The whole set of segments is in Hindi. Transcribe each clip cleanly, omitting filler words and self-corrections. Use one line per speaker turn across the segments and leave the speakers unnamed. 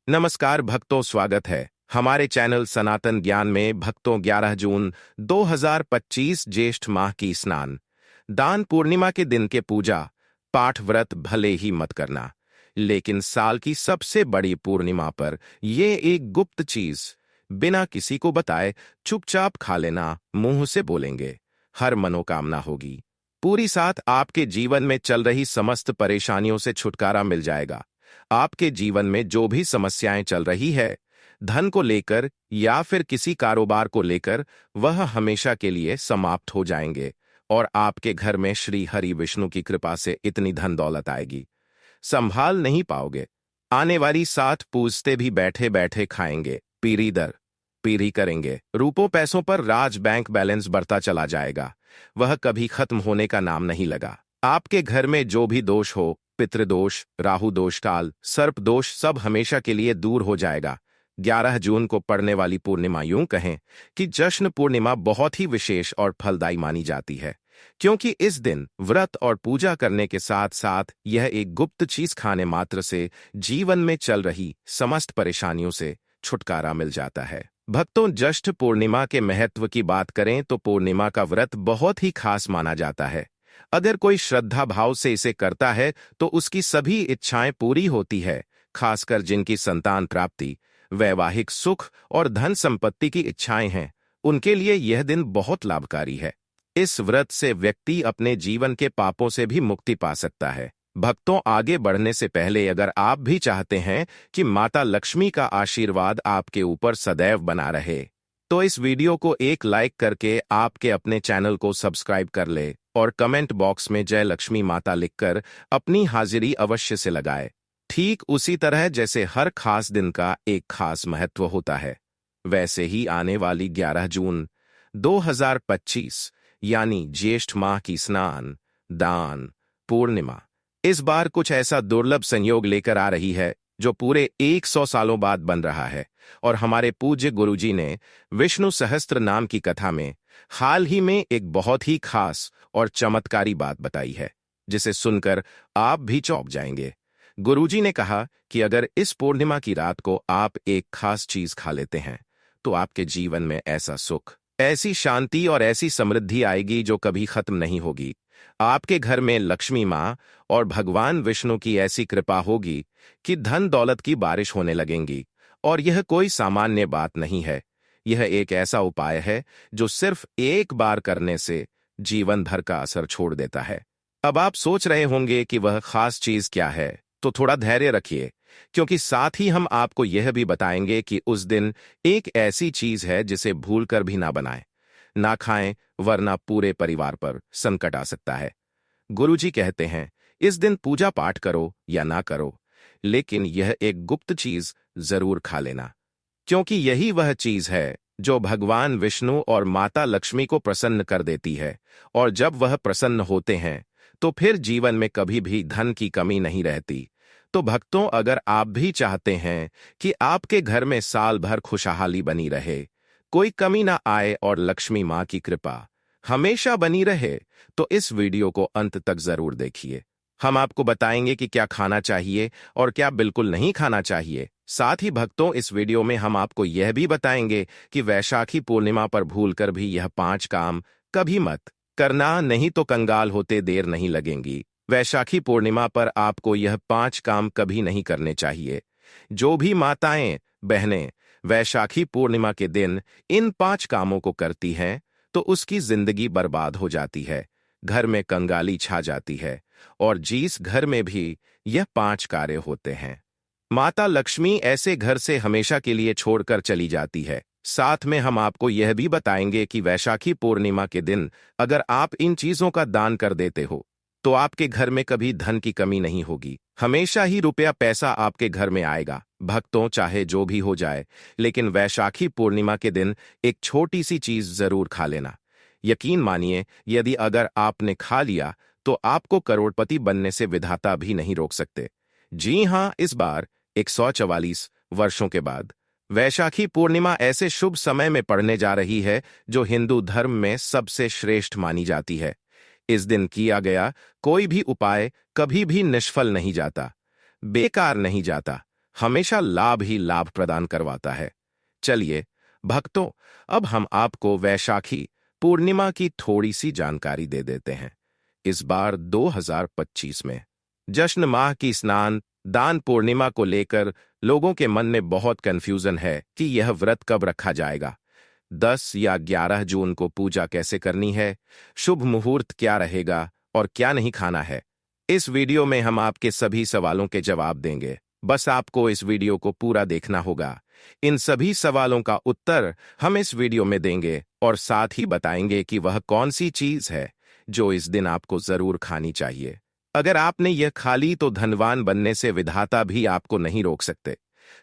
नमस्कार भक्तों, स्वागत है हमारे चैनल सनातन ज्ञान में। भक्तों, 11 जून 2025 ज्येष्ठ माह की स्नान दान पूर्णिमा के दिन के पूजा पाठ व्रत भले ही मत करना, लेकिन साल की सबसे बड़ी पूर्णिमा पर ये एक गुप्त चीज बिना किसी को बताए चुपचाप खा लेना। मुंह से बोलेंगे, हर मनोकामना होगी पूरी। साथ आपके जीवन में चल रही समस्त परेशानियों से छुटकारा मिल जाएगा। आपके जीवन में जो भी समस्याएं चल रही है, धन को लेकर या फिर किसी कारोबार को लेकर, वह हमेशा के लिए समाप्त हो जाएंगे और आपके घर में श्री हरि विष्णु की कृपा से इतनी धन दौलत आएगी, संभाल नहीं पाओगे। आने वाली 7 पूजते भी बैठे बैठे खाएंगे, पीढ़ी दर पीढ़ी करेंगे। रूपों पैसों पर राज बैंक बैलेंस बढ़ता चला जाएगा, वह कभी खत्म होने का नाम नहीं लगा। आपके घर में जो भी दोष हो, पितृदोष, राहु दोष, काल सर्प दोष, सब हमेशा के लिए दूर हो जाएगा। 11 जून को पड़ने वाली पूर्णिमा, यूं कहें कि जश्न पूर्णिमा, बहुत ही विशेष और फलदायी मानी जाती है, क्योंकि इस दिन व्रत और पूजा करने के साथ साथ यह एक गुप्त चीज खाने मात्र से जीवन में चल रही समस्त परेशानियों से छुटकारा मिल जाता है। भक्तों, ज्येष्ठ पूर्णिमा के महत्व की बात करें तो पूर्णिमा का व्रत बहुत ही खास माना जाता है। अगर कोई श्रद्धा भाव से इसे करता है तो उसकी सभी इच्छाएं पूरी होती है, खासकर जिनकी संतान प्राप्ति, वैवाहिक सुख और धन संपत्ति की इच्छाएं हैं, उनके लिए यह दिन बहुत लाभकारी है। इस व्रत से व्यक्ति अपने जीवन के पापों से भी मुक्ति पा सकता है। भक्तों, आगे बढ़ने से पहले अगर आप भी चाहते हैं कि माता लक्ष्मी का आशीर्वाद आपके ऊपर सदैव बना रहे, तो इस वीडियो को एक लाइक करके आपके अपने चैनल को सब्सक्राइब कर ले और कमेंट बॉक्स में जय लक्ष्मी माता लिखकर अपनी हाजिरी अवश्य से लगाए। ठीक उसी तरह जैसे हर खास दिन का एक खास महत्व होता है, वैसे ही आने वाली 11 जून 2025 यानी ज्येष्ठ माह की स्नान दान पूर्णिमा इस बार कुछ ऐसा दुर्लभ संयोग लेकर आ रही है जो पूरे 100 सालों बाद बन रहा है। और हमारे पूज्य गुरुजी ने विष्णु सहस्त्र नाम की कथा में हाल ही में एक बहुत ही खास और चमत्कारी बात बताई है, जिसे सुनकर आप भी चौंक जाएंगे। गुरुजी ने कहा कि अगर इस पूर्णिमा की रात को आप एक खास चीज खा लेते हैं तो आपके जीवन में ऐसा सुख, ऐसी शांति और ऐसी समृद्धि आएगी जो कभी खत्म नहीं होगी। आपके घर में लक्ष्मी माँ और भगवान विष्णु की ऐसी कृपा होगी कि धन दौलत की बारिश होने लगेंगी। और यह कोई सामान्य बात नहीं है, यह एक ऐसा उपाय है जो सिर्फ एक बार करने से जीवन भर का असर छोड़ देता है। अब आप सोच रहे होंगे कि वह खास चीज क्या है, तो थोड़ा धैर्य रखिए, क्योंकि साथ ही हम आपको यह भी बताएंगे कि उस दिन एक ऐसी चीज है जिसे भूलकर भी ना बनाएं, ना खाएं, वरना पूरे परिवार पर संकट आ सकता है। गुरुजी कहते हैं, इस दिन पूजा पाठ करो या ना करो, लेकिन यह एक गुप्त चीज जरूर खा लेना, क्योंकि यही वह चीज है जो भगवान विष्णु और माता लक्ष्मी को प्रसन्न कर देती है। और जब वह प्रसन्न होते हैं तो फिर जीवन में कभी भी धन की कमी नहीं रहती। तो भक्तों, अगर आप भी चाहते हैं कि आपके घर में साल भर खुशहाली बनी रहे, कोई कमी ना आए और लक्ष्मी माँ की कृपा हमेशा बनी रहे, तो इस वीडियो को अंत तक जरूर देखिए। हम आपको बताएंगे कि क्या खाना चाहिए और क्या बिल्कुल नहीं खाना चाहिए। साथ ही भक्तों, इस वीडियो में हम आपको यह भी बताएंगे कि वैशाखी पूर्णिमा पर भूलकर भी यह 5 काम कभी मत करना, नहीं तो कंगाल होते देर नहीं लगेंगी। वैशाखी पूर्णिमा पर आपको यह 5 काम कभी नहीं करने चाहिए। जो भी माताएं बहनें वैशाखी पूर्णिमा के दिन इन 5 कामों को करती हैं तो उसकी जिंदगी बर्बाद हो जाती है, घर में कंगाली छा जाती है, और जिस घर में भी यह 5 कार्य होते हैं, माता लक्ष्मी ऐसे घर से हमेशा के लिए छोड़कर चली जाती है। साथ में हम आपको यह भी बताएंगे कि वैशाखी पूर्णिमा के दिन अगर आप इन चीजों का दान कर देते हो तो आपके घर में कभी धन की कमी नहीं होगी, हमेशा ही रुपया पैसा आपके घर में आएगा। भक्तों, चाहे जो भी हो जाए, लेकिन वैशाखी पूर्णिमा के दिन एक छोटी सी चीज जरूर खा लेना। यकीन मानिए, यदि अगर आपने खा लिया तो आपको करोड़पति बनने से विधाता भी नहीं रोक सकते। जी हां, इस बार 144 वर्षों के बाद वैशाखी पूर्णिमा ऐसे शुभ समय में पड़ने जा रही है जो हिंदू धर्म में सबसे श्रेष्ठ मानी जाती है। इस दिन किया गया कोई भी उपाय कभी भी निष्फल नहीं जाता, बेकार नहीं जाता, हमेशा लाभ ही लाभ प्रदान करवाता है। चलिए भक्तों, अब हम आपको वैशाखी पूर्णिमा की थोड़ी सी जानकारी दे देते हैं। इस बार 2025 में जश्न माह की स्नान दान पूर्णिमा को लेकर लोगों के मन में बहुत कंफ्यूजन है कि यह व्रत कब रखा जाएगा। 10 या 11 जून को पूजा कैसे करनी है, शुभ मुहूर्त क्या रहेगा और क्या नहीं खाना है। इस वीडियो में हम आपके सभी सवालों के जवाब देंगे। बस आपको इस वीडियो को पूरा देखना होगा। इन सभी सवालों का उत्तर हम इस वीडियो में देंगे और साथ ही बताएंगे कि वह कौन सी चीज है जो इस दिन आपको जरूर खानी चाहिए। अगर आपने यह खा ली तो धनवान बनने से विधाता भी आपको नहीं रोक सकते।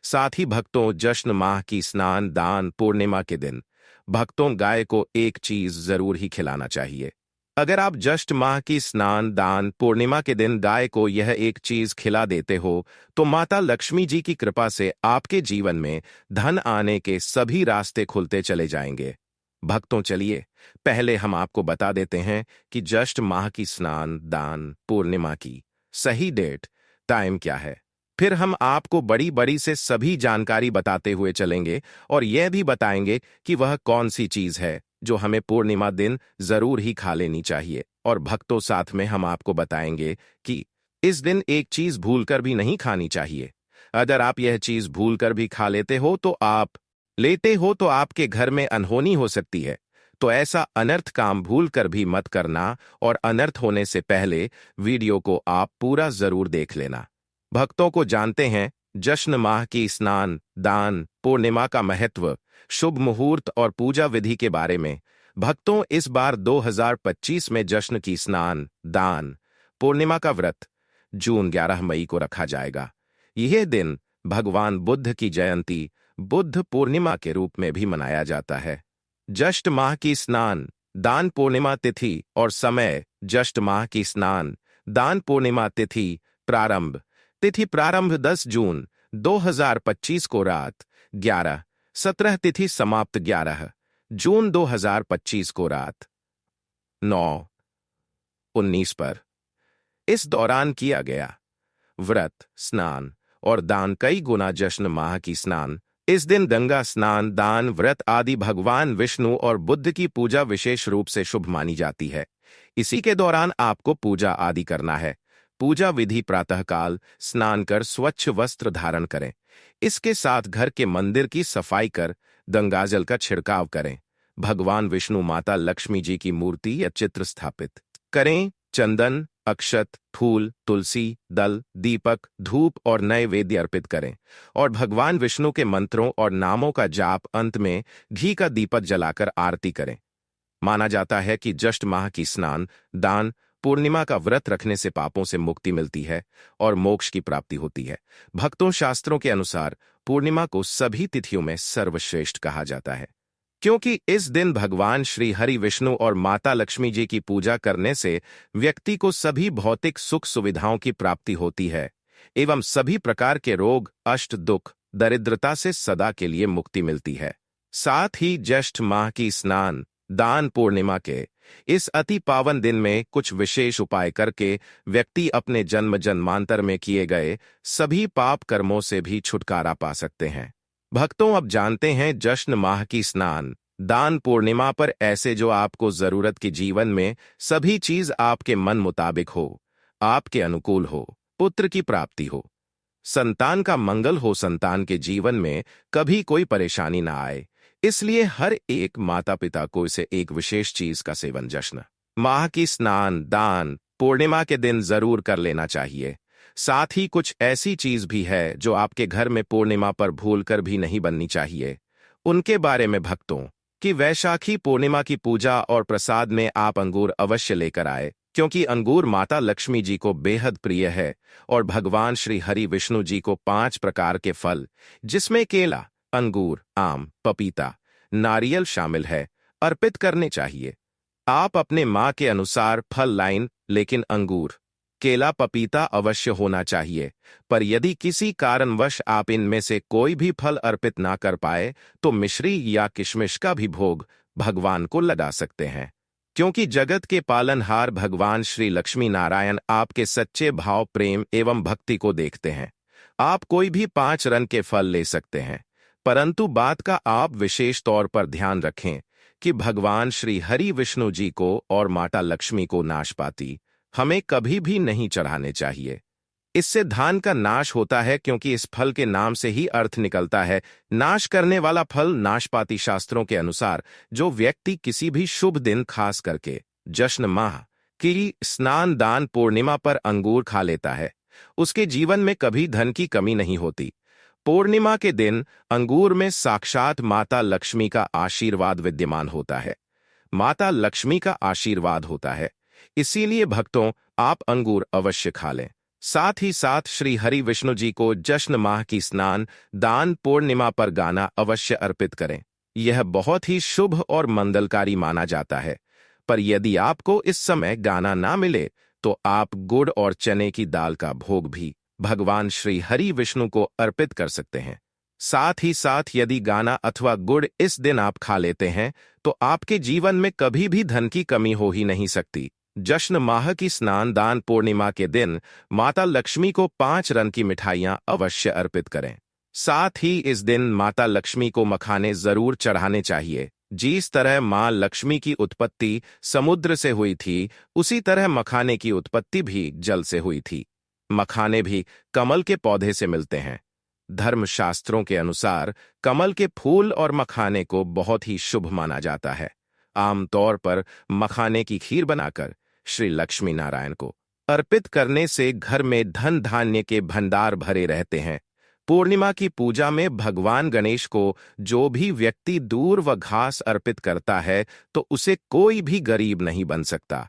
साथ ही भक्तों, जश्न माह की स्नान दान पूर्णिमा के दिन भक्तों गाय को एक चीज जरूर ही खिलाना चाहिए। अगर आप जश्न माह की स्नान दान पूर्णिमा के दिन गाय को यह एक चीज खिला देते हो तो माता लक्ष्मी जी की कृपा से आपके जीवन में धन आने के सभी रास्ते खुलते चले जाएंगे। भक्तों चलिए पहले हम आपको बता देते हैं कि जश्न माह की स्नान दान पूर्णिमा की सही डेट टाइम क्या है। फिर हम आपको बड़ी बड़ी से सभी जानकारी बताते हुए चलेंगे और यह भी बताएंगे कि वह कौन सी चीज है जो हमें पूर्णिमा दिन जरूर ही खा लेनी चाहिए। और भक्तों साथ में हम आपको बताएंगे कि इस दिन एक चीज भूलकर भी नहीं खानी चाहिए। अगर आप यह चीज भूलकर भी खा लेते हो तो आपके घर में अनहोनी हो सकती है। तो ऐसा अनर्थ काम भूलकर भी मत करना और अनर्थ होने से पहले वीडियो को आप पूरा जरूर देख लेना। भक्तों को जानते हैं जश्न माह की स्नान दान पूर्णिमा का महत्व, शुभ मुहूर्त और पूजा विधि के बारे में। भक्तों, इस बार 2025 में जश्न की स्नान दान पूर्णिमा का व्रत जून 11 मई को रखा जाएगा। यह दिन भगवान बुद्ध की जयंती बुद्ध पूर्णिमा के रूप में भी मनाया जाता है। जश्न माह की स्नान दान पूर्णिमा तिथि और समय। जश्न माह की स्नान दान पूर्णिमा तिथि प्रारंभ 10 जून 2025 को रात 11:17 तिथि समाप्त 11 जून 2025 को रात 9:19 पर। इस दौरान किया गया व्रत स्नान और दान कई गुना जश्न माह की स्नान। इस दिन गंगा स्नान दान व्रत आदि भगवान विष्णु और बुद्ध की पूजा विशेष रूप से शुभ मानी जाती है। इसी के दौरान आपको पूजा आदि करना है। पूजा विधि प्रातःकाल स्नान कर स्वच्छ वस्त्र धारण करें। इसके साथ घर के मंदिर की सफाई कर गंगाजल का छिड़काव करें। भगवान विष्णु माता लक्ष्मी जी की मूर्ति या चित्र स्थापित करें। चंदन अक्षत फूल तुलसी दल दीपक धूप और नैवेद्य अर्पित करें और भगवान विष्णु के मंत्रों और नामों का जाप अंत में घी का दीपक जलाकर आरती करें। माना जाता है कि जश्न माह की स्नान दान पूर्णिमा का व्रत रखने से पापों से मुक्ति मिलती है और मोक्ष की प्राप्ति होती है। भक्तों, शास्त्रों के अनुसार पूर्णिमा को सभी तिथियों में सर्वश्रेष्ठ कहा जाता है क्योंकि इस दिन भगवान श्री हरि विष्णु और माता लक्ष्मी जी की पूजा करने से व्यक्ति को सभी भौतिक सुख सुविधाओं की प्राप्ति होती है एवं सभी प्रकार के रोग अष्ट दुख दरिद्रता से सदा के लिए मुक्ति मिलती है। साथ ही ज्येष्ठ माह की स्नान दान पूर्णिमा के इस अति पावन दिन में कुछ विशेष उपाय करके व्यक्ति अपने जन्म जन्मांतर में किए गए सभी पाप कर्मों से भी छुटकारा पा सकते हैं। भक्तों, अब जानते हैं जश्न माह की स्नान दान पूर्णिमा पर ऐसे जो आपको जरूरत की जीवन में सभी चीज आपके मन मुताबिक हो, आपके अनुकूल हो, पुत्र की प्राप्ति हो, संतान का मंगल हो, संतान के जीवन में कभी कोई परेशानी ना आए। इसलिए हर एक माता पिता को इसे एक विशेष चीज का सेवन जश्न माह की स्नान दान पूर्णिमा के दिन जरूर कर लेना चाहिए। साथ ही कुछ ऐसी चीज भी है जो आपके घर में पूर्णिमा पर भूलकर भी नहीं बननी चाहिए। उनके बारे में भक्तों कि वैशाखी पूर्णिमा की पूजा और प्रसाद में आप अंगूर अवश्य लेकर आए क्योंकि अंगूर माता लक्ष्मी जी को बेहद प्रिय है और भगवान श्री हरि विष्णु जी को 5 प्रकार के फल जिसमें केला अंगूर आम पपीता नारियल शामिल है अर्पित करने चाहिए। आप अपने माँ के अनुसार फल लाइन, लेकिन अंगूर केला पपीता अवश्य होना चाहिए। पर यदि किसी कारणवश आप इनमें से कोई भी फल अर्पित ना कर पाए तो मिश्री या किशमिश का भी भोग भगवान को लगा सकते हैं क्योंकि जगत के पालनहार भगवान श्री लक्ष्मी नारायण आपके सच्चे भाव प्रेम एवं भक्ति को देखते हैं। आप कोई भी 5 रंग के फल ले सकते हैं, परंतु बात का आप विशेष तौर पर ध्यान रखें कि भगवान श्री हरि विष्णु जी को और माता लक्ष्मी को नाशपाती हमें कभी भी नहीं चढ़ाने चाहिए। इससे धान का नाश होता है, क्योंकि इस फल के नाम से ही अर्थ निकलता है नाश करने वाला फल। नाशपाती शास्त्रों के अनुसार जो व्यक्ति किसी भी शुभ दिन, खास करके जश्न माह की स्नान दान पूर्णिमा पर अंगूर खा लेता है, उसके जीवन में कभी धन की कमी नहीं होती। पूर्णिमा के दिन अंगूर में साक्षात माता लक्ष्मी का आशीर्वाद विद्यमान होता है। माता लक्ष्मी का आशीर्वाद होता है, इसीलिए भक्तों आप अंगूर अवश्य खा लें। साथ ही साथ श्री हरि विष्णु जी को जश्न माह की स्नान दान पूर्णिमा पर गाना अवश्य अर्पित करें। यह बहुत ही शुभ और मंगलकारी माना जाता है। पर यदि आपको इस समय गाना ना मिले तो आप गुड़ और चने की दाल का भोग भी भगवान श्री हरि विष्णु को अर्पित कर सकते हैं। साथ ही साथ यदि गाना अथवा गुड़ इस दिन आप खा लेते हैं तो आपके जीवन में कभी भी धन की कमी हो ही नहीं सकती। जश्न माह की स्नान दान पूर्णिमा के दिन माता लक्ष्मी को 5 रंग की मिठाइयां अवश्य अर्पित करें। साथ ही इस दिन माता लक्ष्मी को मखाने जरूर चढ़ाने चाहिए। जिस तरह मां लक्ष्मी की उत्पत्ति समुद्र से हुई थी, उसी तरह मखाने की उत्पत्ति भी जल से हुई थी। मखाने भी कमल के पौधे से मिलते हैं। धर्मशास्त्रों के अनुसार कमल के फूल और मखाने को बहुत ही शुभ माना जाता है। आमतौर पर मखाने की खीर बनाकर श्री लक्ष्मी नारायण को अर्पित करने से घर में धन धान्य के भंडार भरे रहते हैं। पूर्णिमा की पूजा में भगवान गणेश को जो भी व्यक्ति दूर व घास अर्पित करता है तो उसे कोई भी गरीब नहीं बन सकता।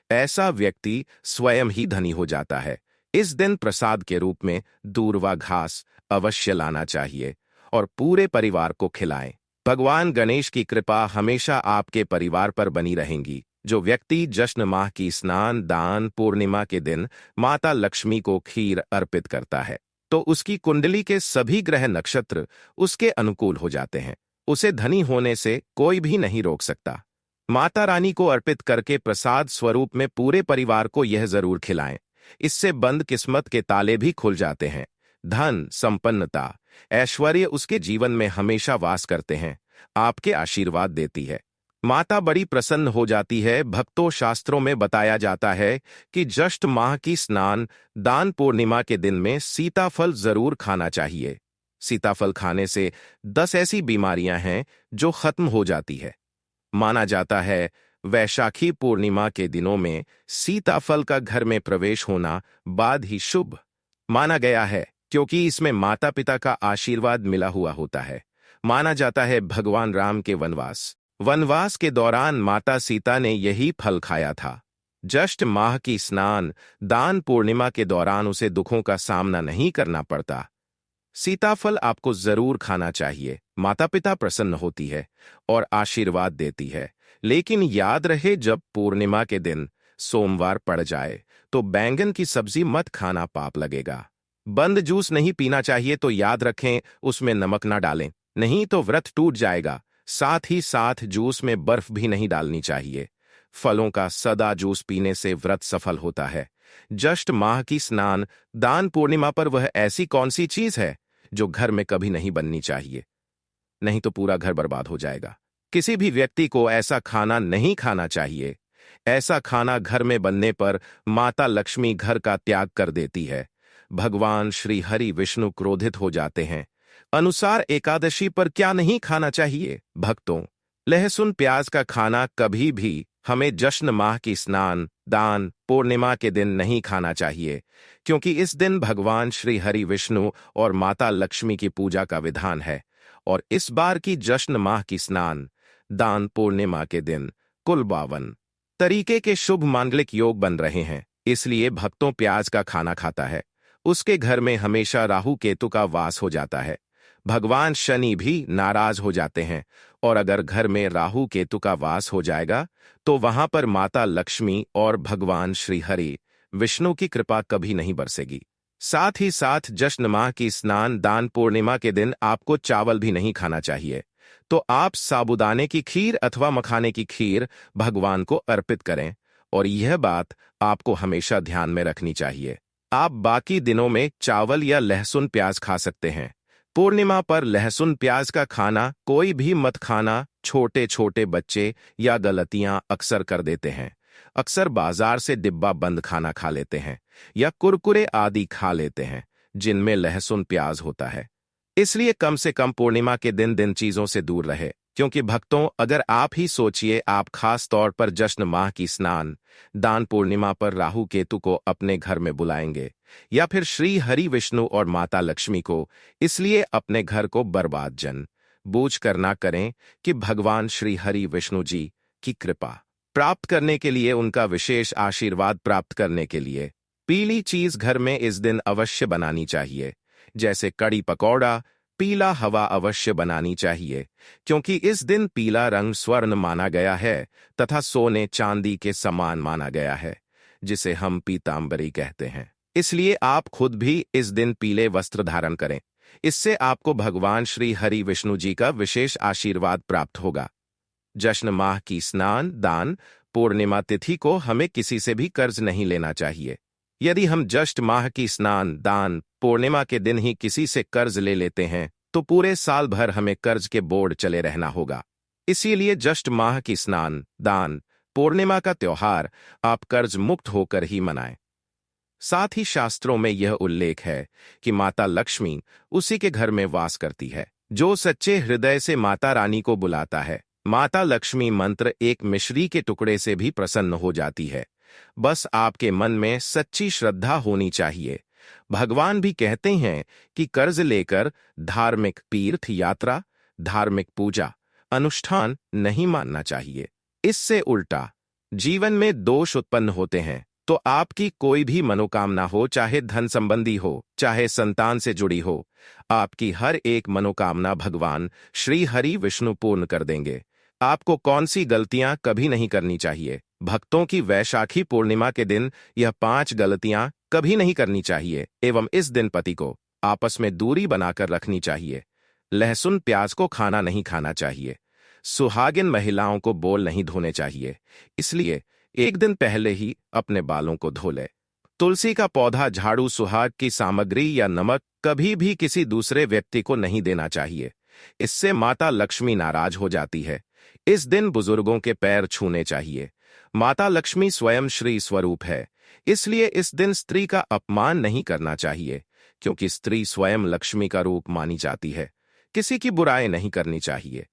ऐसा व्यक्ति स्वयं ही धनी हो जाता है। इस दिन प्रसाद के रूप में दूर व घास अवश्य लाना चाहिए और पूरे परिवार को खिलाएं। भगवान गणेश की कृपा हमेशा आपके परिवार पर बनी रहेगी। जो व्यक्ति जश्न माह की स्नान दान पूर्णिमा के दिन माता लक्ष्मी को खीर अर्पित करता है तो उसकी कुंडली के सभी ग्रह नक्षत्र उसके अनुकूल हो जाते हैं। उसे धनी होने से कोई भी नहीं रोक सकता। माता रानी को अर्पित करके प्रसाद स्वरूप में पूरे परिवार को यह जरूर खिलाएं। इससे बंद किस्मत के ताले भी खुल जाते हैं। धन संपन्नता ऐश्वर्य उसके जीवन में हमेशा वास करते हैं। आपके आशीर्वाद देती है। माता बड़ी प्रसन्न हो जाती है। भक्तों शास्त्रों में बताया जाता है कि जश्न माह की स्नान दान पूर्णिमा के दिन में सीताफल जरूर खाना चाहिए। सीताफल खाने से 10 ऐसी बीमारियां हैं जो खत्म हो जाती है। माना जाता है वैशाखी पूर्णिमा के दिनों में सीताफल का घर में प्रवेश होना बाद ही शुभ माना गया है, क्योंकि इसमें माता पिता का आशीर्वाद मिला हुआ होता है। माना जाता है भगवान राम के वनवास के दौरान माता सीता ने यही फल खाया था। जश्न माह की स्नान दान पूर्णिमा के दौरान उसे दुखों का सामना नहीं करना पड़ता। सीताफल आपको जरूर खाना चाहिए। माता पिता प्रसन्न होती है और आशीर्वाद देती है। लेकिन याद रहे, जब पूर्णिमा के दिन सोमवार पड़ जाए तो बैंगन की सब्जी मत खाना, पाप लगेगा। बंद जूस नहीं पीना चाहिए, तो याद रखें उसमें नमक ना डालें, नहीं तो व्रत टूट जाएगा। साथ ही साथ जूस में बर्फ भी नहीं डालनी चाहिए। फलों का सदा जूस पीने से व्रत सफल होता है। जश्न माह की स्नान दान पूर्णिमा पर वह ऐसी कौन सी चीज है जो घर में कभी नहीं बननी चाहिए, नहीं तो पूरा घर बर्बाद हो जाएगा। किसी भी व्यक्ति को ऐसा खाना नहीं खाना चाहिए। ऐसा खाना घर में बनने पर माता लक्ष्मी घर का त्याग कर देती है। भगवान श्री हरि विष्णु क्रोधित हो जाते हैं। अनुसार एकादशी पर क्या नहीं खाना चाहिए? भक्तों, लहसुन प्याज का खाना कभी भी हमें जश्न माह की स्नान दान पूर्णिमा के दिन नहीं खाना चाहिए, क्योंकि इस दिन भगवान श्री हरि विष्णु और माता लक्ष्मी की पूजा का विधान है। और इस बार की जश्न माह की स्नान दान पूर्णिमा के दिन कुल 52 तरीके के शुभ मांगलिक योग बन रहे हैं। इसलिए भक्तों प्याज का खाना खाता है, उसके घर में हमेशा राहु केतु का वास हो जाता है। भगवान शनि भी नाराज हो जाते हैं, और अगर घर में राहु केतु का वास हो जाएगा तो वहां पर माता लक्ष्मी और भगवान श्री हरि विष्णु की कृपा कभी नहीं बरसेगी। साथ ही साथ जश्न माह की स्नान दान पूर्णिमा के दिन आपको चावल भी नहीं खाना चाहिए। तो आप साबूदाने की खीर अथवा मखाने की खीर भगवान को अर्पित करें, और यह बात आपको हमेशा ध्यान में रखनी चाहिए। आप बाकी दिनों में चावल या लहसुन प्याज खा सकते हैं। पूर्णिमा पर लहसुन प्याज का खाना कोई भी मत खाना। छोटे छोटे बच्चे या गलतियां अक्सर कर देते हैं। अक्सर बाजार से डिब्बा बंद खाना खा लेते हैं या कुरकुरे आदि खा लेते हैं जिनमें लहसुन प्याज होता है। इसलिए कम से कम पूर्णिमा के दिन चीजों से दूर रहे। क्योंकि भक्तों, अगर आप ही सोचिए, आप खास तौर पर जश्न माह की स्नान दान पूर्णिमा पर राहु केतु को अपने घर में बुलाएंगे या फिर श्री हरि विष्णु और माता लक्ष्मी को, इसलिए अपने घर को बर्बाद जन बूझ कर ना करें कि भगवान श्री हरि विष्णु जी की कृपा प्राप्त करने के लिए, उनका विशेष आशीर्वाद प्राप्त करने के लिए पीली चीज घर में इस दिन अवश्य बनानी चाहिए। जैसे कड़ी पकौड़ा, पीला हवा अवश्य बनानी चाहिए, क्योंकि इस दिन पीला रंग स्वर्ण माना गया है तथा सोने चांदी के समान माना गया है, जिसे हम पीतांबरी कहते हैं। इसलिए आप खुद भी इस दिन पीले वस्त्र धारण करें। इससे आपको भगवान श्री हरि विष्णु जी का विशेष आशीर्वाद प्राप्त होगा। जश्न माह की स्नान दान पूर्णिमा तिथि को हमें किसी से भी कर्ज नहीं लेना चाहिए। यदि हम जश्न माह की स्नान दान पूर्णिमा के दिन ही किसी से कर्ज ले लेते हैं तो पूरे साल भर हमें कर्ज के बोझ चले रहना होगा। इसीलिए जश्न माह की स्नान दान पूर्णिमा का त्योहार आप कर्ज मुक्त होकर ही मनाएं। साथ ही शास्त्रों में यह उल्लेख है कि माता लक्ष्मी उसी के घर में वास करती है जो सच्चे हृदय से माता रानी को बुलाता है। माता लक्ष्मी मंत्र एक मिश्री के टुकड़े से भी प्रसन्न हो जाती है। बस आपके मन में सच्ची श्रद्धा होनी चाहिए। भगवान भी कहते हैं कि कर्ज लेकर धार्मिक तीर्थ यात्रा, धार्मिक पूजा अनुष्ठान नहीं मानना चाहिए। इससे उल्टा जीवन में दोष उत्पन्न होते हैं। तो आपकी कोई भी मनोकामना हो, चाहे धन संबंधी हो, चाहे संतान से जुड़ी हो, आपकी हर एक मनोकामना भगवान श्री हरि विष्णु पूर्ण कर देंगे। आपको कौन सी गलतियां कभी नहीं करनी चाहिए? भक्तों की वैशाखी पूर्णिमा के दिन यह 5 गलतियां कभी नहीं करनी चाहिए एवं इस दिन पति को आपस में दूरी बनाकर रखनी चाहिए। लहसुन प्याज को खाना नहीं खाना चाहिए। सुहागिन महिलाओं को बोल नहीं धोने चाहिए, इसलिए एक दिन पहले ही अपने बालों को धो ले। तुलसी का पौधा, झाड़ू, सुहाग की सामग्री या नमक कभी भी किसी दूसरे व्यक्ति को नहीं देना चाहिए। इससे माता लक्ष्मी नाराज हो जाती है। इस दिन बुजुर्गों के पैर छूने चाहिए। माता लक्ष्मी स्वयं श्री स्वरूप है, इसलिए इस दिन स्त्री का अपमान नहीं करना चाहिए, क्योंकि स्त्री स्वयं लक्ष्मी का रूप मानी जाती है। किसी की बुराई नहीं करनी चाहिए।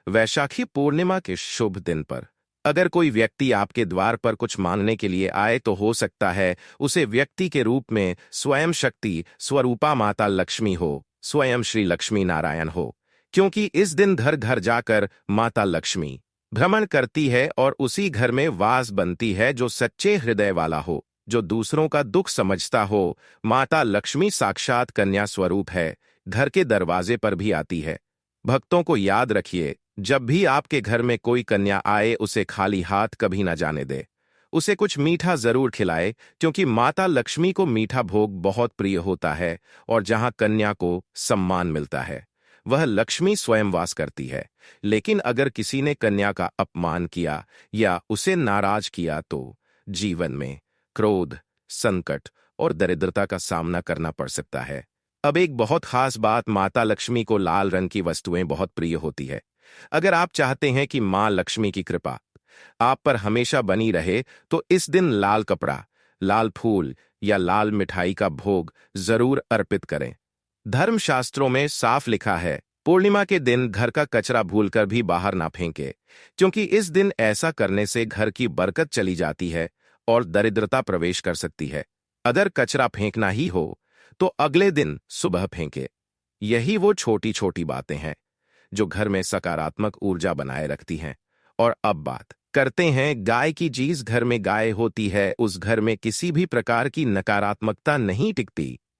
वैशाखी पूर्णिमा के शुभ दिन पर अगर कोई व्यक्ति आपके द्वार पर कुछ मांगने के लिए आए तो हो सकता है उसे व्यक्ति के रूप में स्वयं शक्ति स्वरूपा माता लक्ष्मी हो, स्वयं श्री लक्ष्मी नारायण हो, क्योंकि इस दिन घर घर जाकर माता लक्ष्मी भ्रमण करती है और उसी घर में वास बनती है जो सच्चे हृदय वाला हो, जो दूसरों का दुख समझता हो। माता लक्ष्मी साक्षात कन्या स्वरूप है, घर के दरवाजे पर भी आती है। भक्तों को याद रखिए, जब भी आपके घर में कोई कन्या आए उसे खाली हाथ कभी न जाने दे। उसे कुछ मीठा जरूर खिलाए, क्योंकि माता लक्ष्मी को मीठा भोग बहुत प्रिय होता है और जहां कन्या को सम्मान मिलता है वह लक्ष्मी स्वयं वास करती है। लेकिन अगर किसी ने कन्या का अपमान किया या उसे नाराज किया तो जीवन में क्रोध, संकट और दरिद्रता का सामना करना पड़ सकता है। अब एक बहुत खास बात, माता लक्ष्मी को लाल रंग की वस्तुएं बहुत प्रिय होती है। अगर आप चाहते हैं कि मां लक्ष्मी की कृपा आप पर हमेशा बनी रहे तो इस दिन लाल कपड़ा, लाल फूल या लाल मिठाई का भोग जरूर अर्पित करें। धर्मशास्त्रों में साफ लिखा है, पूर्णिमा के दिन घर का कचरा भूलकर भी बाहर ना फेंके, क्योंकि इस दिन ऐसा करने से घर की बरकत चली जाती है और दरिद्रता प्रवेश कर सकती है। अगर कचरा फेंकना ही हो तो अगले दिन सुबह फेंके। यही वो छोटी छोटी बातें हैं जो घर में सकारात्मक ऊर्जा बनाए रखती हैं। और अब बात करते हैं गाय की। जिस घर में गाय होती है उस घर में किसी भी प्रकार की नकारात्मकता नहीं टिकती।